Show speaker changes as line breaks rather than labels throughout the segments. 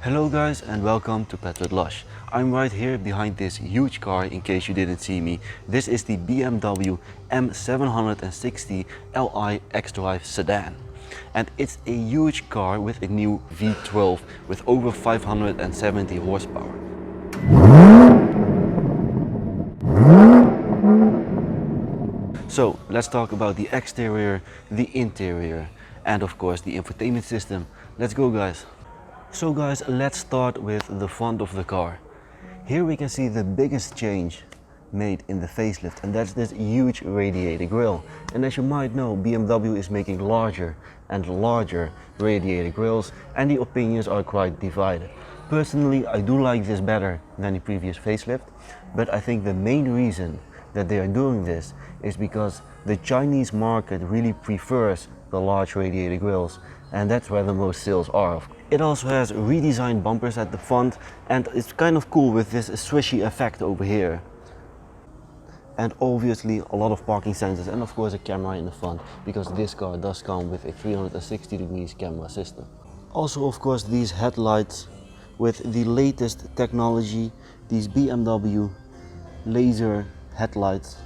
Hello guys and welcome to Petrit Lush. I'm right here behind this huge car in case you didn't see me. This is the BMW M760Li xDrive sedan. And it's a huge car with a new V12 with over 570 horsepower. So let's talk about the exterior, the interior and of course the infotainment system. Let's go guys. So guys, let's start with the front of the car. Here we can see the biggest change made in the facelift, and that's this huge radiator grille. And as you might know, BMW is making larger and larger radiator grilles, and the opinions are quite divided. Personally, I do like this better than the previous facelift, but I think the main reason that they are doing this is because the Chinese market really prefers the large radiator grilles, and that's where the most sales are. It also has redesigned bumpers at the front, and it's kind of cool with this swishy effect over here. And obviously a lot of parking sensors and of course a camera in the front, because this car does come with a 360 degrees camera system. Also of course these headlights with the latest technology, these BMW laser headlights.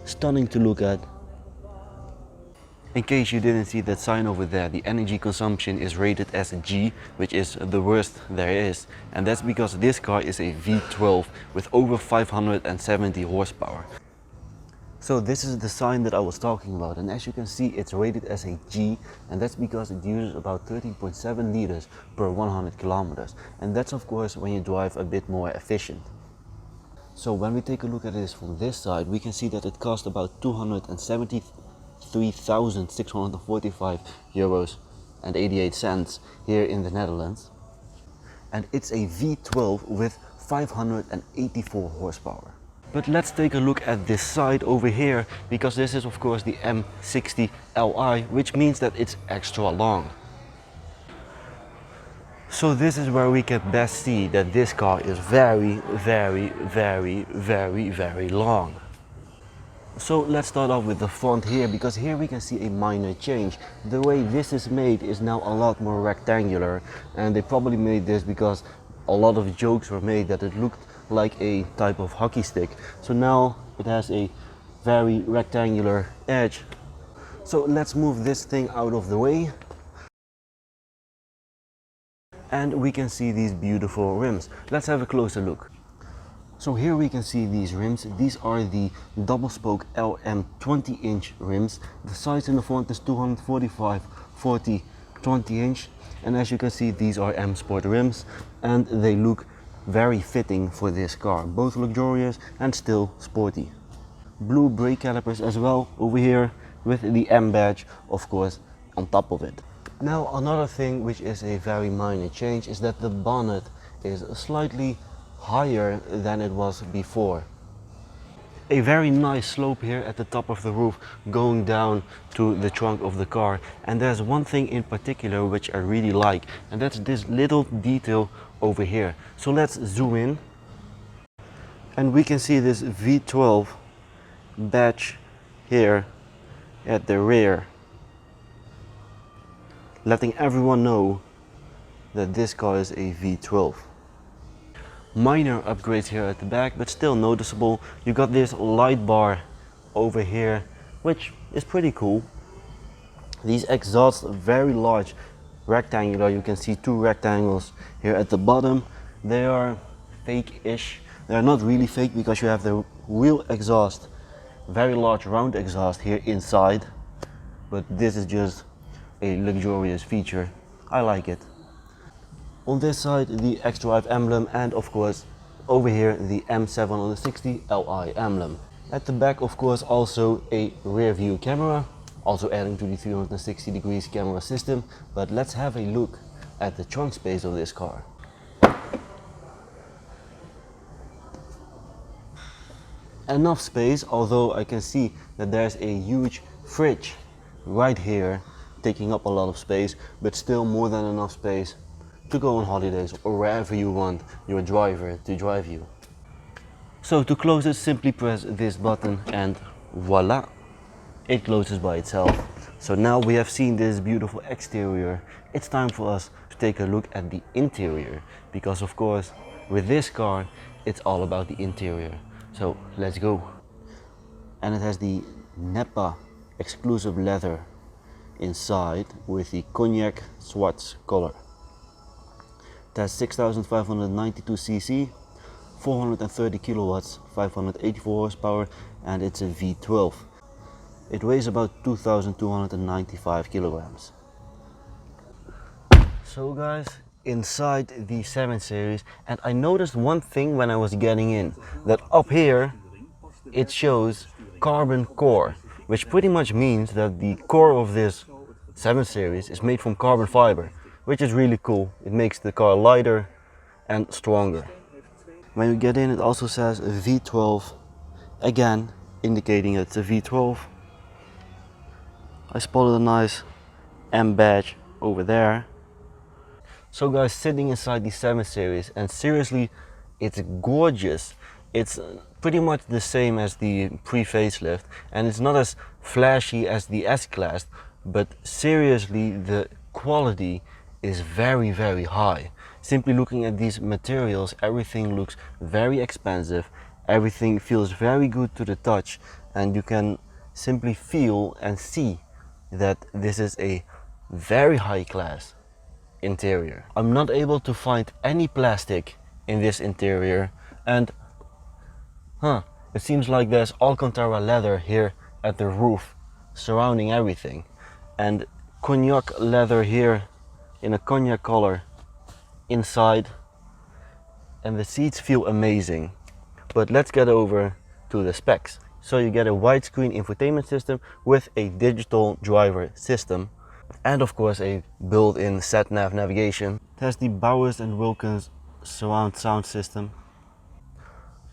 Stunning to look at. In case you didn't see that sign over there, the energy consumption is rated as G, which is the worst there is. And that's because this car is a V12 with over 570 horsepower. So this is the sign that I was talking about, and as you can see it's rated as a G, and that's because it uses about 13.7 liters per 100 kilometers. And that's of course when you drive a bit more efficient. So when we take a look at this from this side, we can see that it cost about 273,645 euros and 88 cents here in the Netherlands. And it's a V12 with 584 horsepower. But let's take a look at this side over here, because this is of course the M60Li, which means that it's extra long. So this is where we can best see that this car is very long. So let's start off with the front here, because here we can see a minor change. The way this is made is now a lot more rectangular, and they probably made this because a lot of jokes were made that it looked like a type of hockey stick. So now it has a very rectangular edge. So let's move this thing out of the way. And we can see these beautiful rims. Let's have a closer look. So here we can see these rims. These are the double spoke LM 20-inch rims. The size in the front is 245 40 20-inch, and as you can see these are M Sport rims, and they look very fitting for this car, both luxurious and still sporty. Blue brake calipers as well over here with the M badge of course on top of it. Now another thing which is a very minor change is that the bonnet is slightly higher than it was before. A very nice slope here at the top of the roof going down to the trunk of the car. And there's one thing in particular which I really like, and that's this little detail over here. So let's zoom in and we can see this V12 badge here at the rear, letting everyone know that this car is a V12. Minor upgrades here at the back, but still noticeable. You got this light bar over here, which is pretty cool. These exhausts are very large, rectangular. You can see two rectangles here at the bottom. They are fake-ish. They are not really fake because you have the real exhaust, very large round exhaust here inside, but this is just a luxurious feature. I like it. On this side the xDrive emblem, and of course over here the M760Li emblem. At the back of course also a rear view camera, also adding to the 360 degrees camera system. But let's have a look at the trunk space of this car. Enough space, although I can see that there's a huge fridge right here taking up a lot of space, but still more than enough space to go on holidays or wherever you want your driver to drive you. So to close it, simply press this button and voila, it closes by itself. So now we have seen this beautiful exterior, it's time for us to take a look at the interior, because of course with this car it's all about the interior. So let's go. And it has the Napa exclusive leather inside with the cognac swatch color. It has 6592 cc, 430 kilowatts, 584 horsepower, and it's a V12. It weighs about 2295 kilograms. So guys, inside the 7 Series, and I noticed one thing when I was getting in, that up here it shows carbon core, which pretty much means that the core of this 7 Series is made from carbon fiber, which is really cool. It makes the car lighter and stronger. When you get in, it also says V12, again indicating it's a V12. I spotted a nice M badge over there. So guys, sitting inside the 7 Series, and seriously, it's gorgeous. It's pretty much the same as the pre-facelift, and it's not as flashy as the S-Class, but seriously the quality is very high. Simply looking at these materials, everything looks very expensive, everything feels very good to the touch, and you can simply feel and see that this is a very high class interior. I'm not able to find any plastic in this interior, and it seems like there's Alcantara leather here at the roof surrounding everything, and cognac leather here in a cognac color inside, and the seats feel amazing. But let's get over to the specs. So you get a widescreen infotainment system with a digital driver system, and of course a built-in sat-nav navigation. It has the Bowers & Wilkins surround sound system.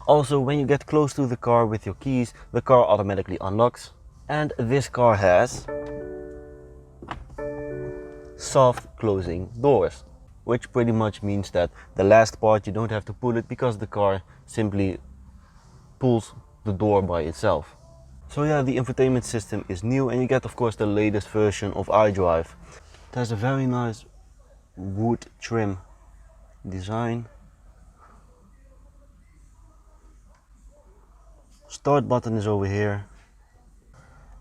Also, when you get close to the car with your keys, the car automatically unlocks. And this car has soft closing doors, which pretty much means that the last part you don't have to pull it, because the car simply pulls the door by itself. So yeah, the infotainment system is new, and you get of course the latest version of iDrive. It has a very nice wood trim design. Start button is over here.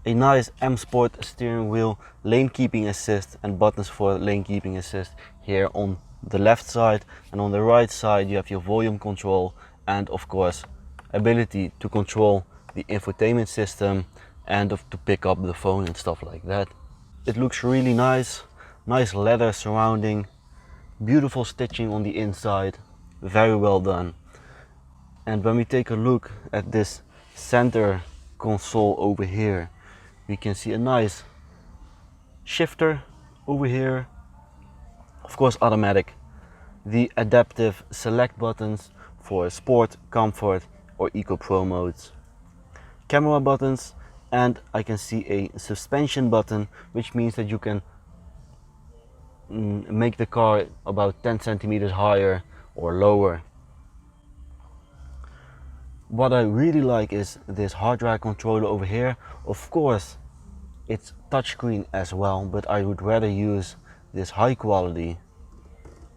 A nice M Sport steering wheel, lane keeping assist, and buttons for lane keeping assist here on the left side, and on the right side you have your volume control, and of course ability to control the infotainment system and to pick up the phone and stuff like that. It looks really nice. Nice leather surrounding, beautiful stitching on the inside, very well done. And when we take a look at this center console over here, we can see a nice shifter over here, of course automatic, the adaptive select buttons for sport, comfort or eco pro modes, camera buttons, and I can see a suspension button, which means that you can make the car about 10 centimeters higher or lower. What I really like is this hard drive controller over here. Of course it's touchscreen as well, but I would rather use this high quality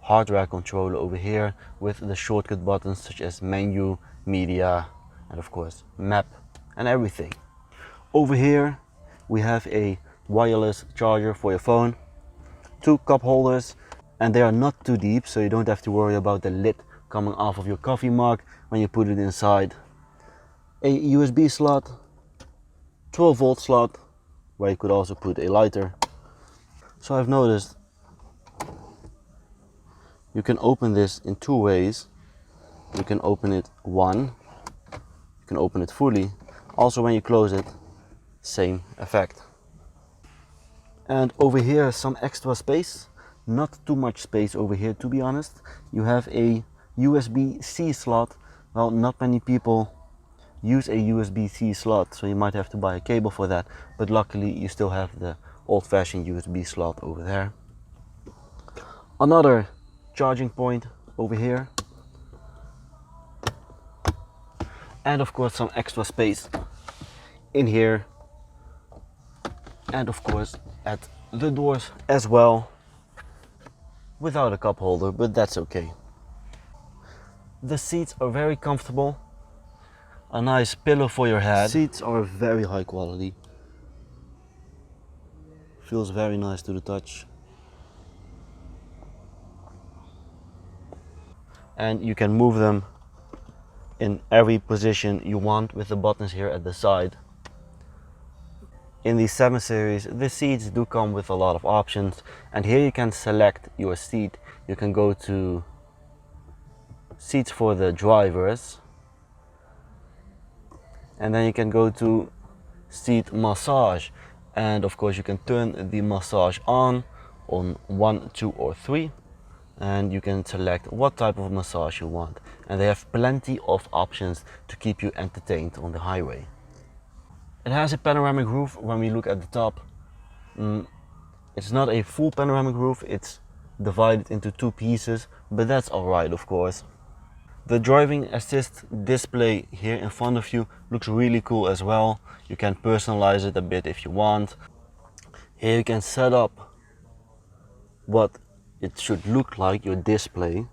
hard drive controller over here with the shortcut buttons such as menu, media, and of course map and everything. Over here we have a wireless charger for your phone, 2 cup holders, and they are not too deep, so you don't have to worry about the lid coming off of your coffee mug when you put it inside. A USB slot, 12 volt slot, where you could also put a lighter. So I've noticed you can open this in 2 ways. You can open it you can open it fully. Also when you close it, same effect. And over here some extra space, not too much space over here to be honest. You have a USB-C slot. Well, not many people use a USB-C slot, so you might have to buy a cable for that, but luckily you still have the old-fashioned USB slot over there. Another charging point over here, and of course some extra space in here and of course at the doors as well, without a cup holder, but that's okay. The seats are very comfortable, a nice pillow for your head. Seats are very high quality, feels very nice to the touch. And you can move them in every position you want with the buttons here at the side. In the 7 Series, the seats do come with a lot of options, and here you can select your seat. You can go to seats for the drivers, and then you can go to seat massage, and of course you can turn the massage on 1, 2 or 3, and you can select what type of massage you want, and they have plenty of options to keep you entertained on the highway. It has a panoramic roof. When we look at the top, it's not a full panoramic roof, it's divided into 2 pieces, but that's alright, of course. The driving assist display here in front of you looks really cool as well. You can personalize it a bit if you want. Here you can set up what it should look like, your display.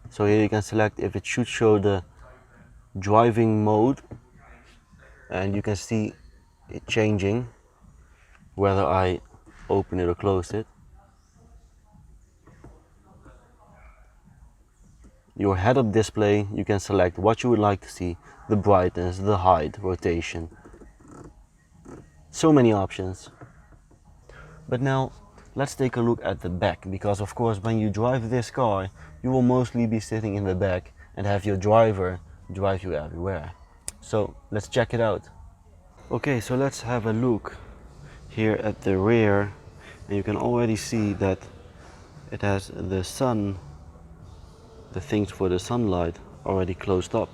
So here you can select if it should show the driving mode, and you can see it changing whether I open it or close it. Your head-up display, you can select what you would like to see, the brightness, the height, rotation. So many options. But now let's take a look at the back, because of course when you drive this car you will mostly be sitting in the back and have your driver drive you everywhere. So let's check it out. Okay, so let's have a look here at the rear, and you can already see that it has the things for the sunlight already closed up.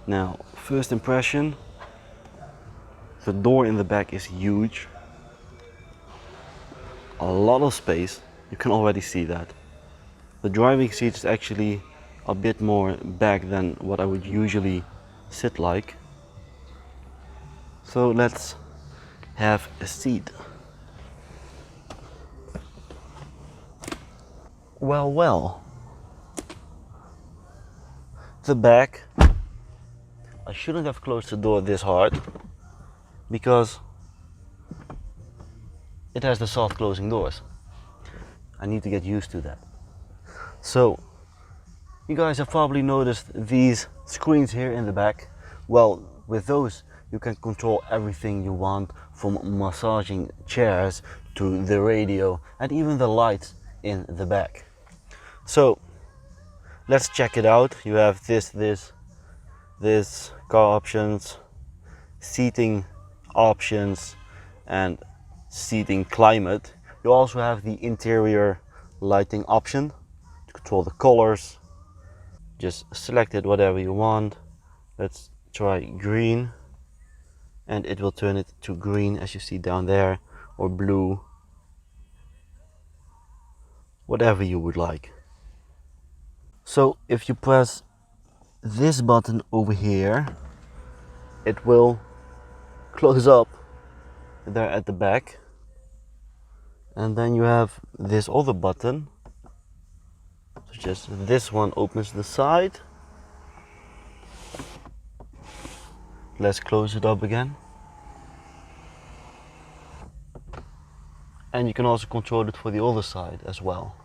Now, first impression, the door in the back is huge, a lot of space, you can already see that. The driving seat is actually a bit more back than what I would usually sit like. So let's have a seat. Well, the back, I shouldn't have closed the door this hard because it has the soft closing doors. I need to get used to that. So you guys have probably noticed these screens here in the back. Well, with those you can control everything you want, from massaging chairs to the radio and even the lights in the back. So let's check it out. You have this car options, seating options, and seating climate. You also have the interior lighting option to control the colors. Just select it whatever you want. Let's try green, and it will turn it to green as you see down there, or blue, whatever you would like. So if you press this button over here, it will close up there at the back, and then you have this other button. So just this one opens the side. Let's close it up again. And you can also control it for the other side as well.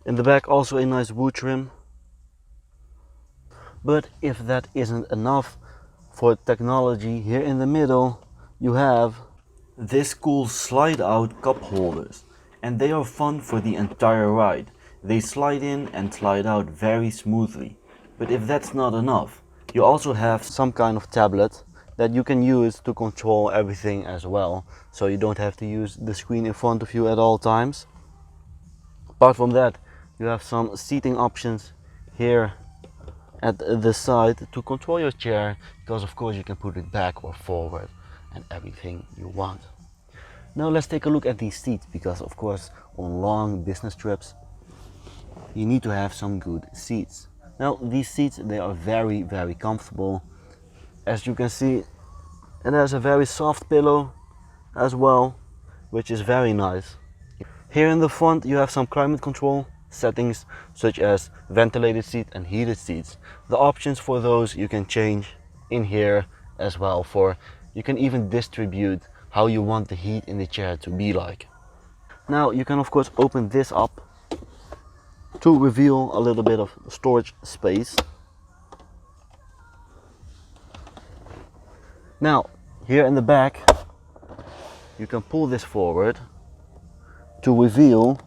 In the back also a nice wood trim. But if that isn't enough for technology, here in the middle you have this cool slide out cup holders, and they are fun for the entire ride. They slide in and slide out very smoothly. But if that's not enough, you also have some kind of tablet that you can use to control everything as well, so you don't have to use the screen in front of you at all times. Apart from that, you have some seating options here at the side to control your chair, because of course you can put it back or forward and everything you want. Now let's take a look at these seats, because of course on long business trips you need to have some good seats. Now these seats, they are very comfortable. As you can see, it has a very soft pillow as well, which is very nice. Here in the front you have some climate control settings, such as ventilated seat and heated seats. The options for those you can change in here as well. You can even distribute how you want the heat in the chair to be like. Now you can of course open this up to reveal a little bit of storage space. Now here in the back you can pull this forward to reveal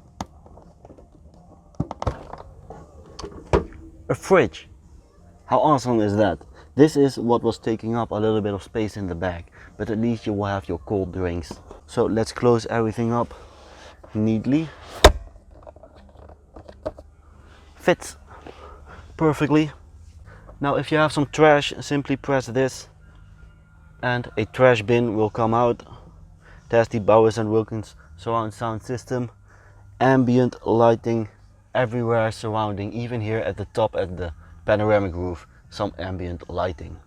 a fridge. How awesome is that? This is what was taking up a little bit of space in the back, but at least you will have your cold drinks. So let's close everything up neatly. Fits perfectly. Now if you have some trash, simply press this and a trash bin will come out. It has the Bowers & Wilkins surround sound system, ambient lighting everywhere surrounding, even here at the top at the panoramic roof, some ambient lighting.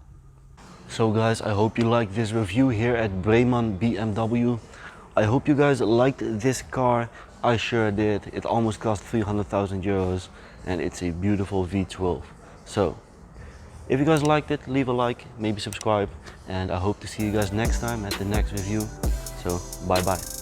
So guys, I hope you liked this review here at Breeman BMW. I hope you guys liked this car. I sure did. It almost cost 300,000 euros and it's a beautiful V12. So if you guys liked it, leave a like, maybe subscribe, and I hope to see you guys next time at the next review. So bye bye.